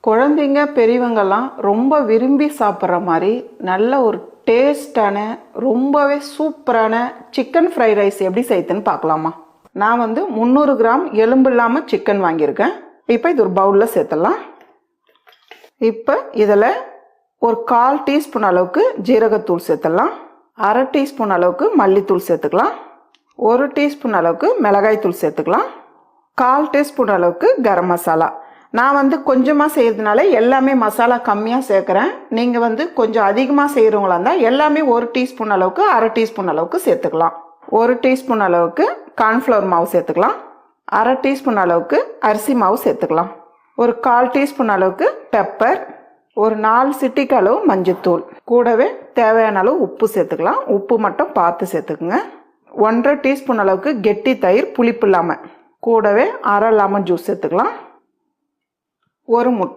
குழந்தைங்க பெரியவங்கெல்லாம் ரொம்ப விரும்பி சாப்பிட்ற மாதிரி நல்ல ஒரு டேஸ்டான ரொம்பவே சூப்பரான சிக்கன் ஃப்ரைட் ரைஸ் எப்படி செய்யுதுன்னு பார்க்கலாமா. நான் 300 கிராம் எலும்பு இல்லாமல் சிக்கன் வாங்கியிருக்கேன். இப்போ இது ஒரு பவுலில் சேர்த்துடலாம். இப்போ இதில் ஒரு 1/4 டீஸ்பூன் அளவுக்கு ஜீரகத்தூள் சேர்த்துடலாம். 1/2 டீஸ்பூன் அளவுக்கு மல்லித்தூள் சேர்த்துக்கலாம். 1 டீஸ்பூன் அளவுக்கு மிளகாய்த்தூள் சேர்த்துக்கலாம். 1/4 டீஸ்பூன் அளவுக்கு கரம் மசாலா. நான் கொஞ்சமாக செய்கிறதுனால எல்லாமே மசாலா கம்மியாக சேர்க்குறேன். நீங்கள் கொஞ்சம் அதிகமாக செய்கிறவங்களா இருந்தால் எல்லாமே 1 டீஸ்பூன் அளவுக்கு 1/2 டீஸ்பூன் அளவுக்கு சேர்த்துக்கலாம். 1 டீஸ்பூன் அளவுக்கு கார்ன்ஃப்ளவர் மாவு சேர்த்துக்கலாம். 1/2 டீஸ்பூன் அளவுக்கு அரிசி மாவு சேர்த்துக்கலாம். ஒரு 1/4 டீஸ்பூன் அளவுக்கு பெப்பர், ஒரு 4 சிட்டிக்கு அளவு மஞ்சத்தூள், கூடவே தேவையான அளவு உப்பு சேர்த்துக்கலாம். உப்பு மட்டும் பார்த்து சேர்த்துக்குங்க. 1/2 டீஸ்பூன் அளவுக்கு கெட்டி தயிர் புளிப்பு இல்லாமல், கூடவே 1/2 லெமன் ஜூஸ் சேர்த்துக்கலாம். ஒரு முட்டை.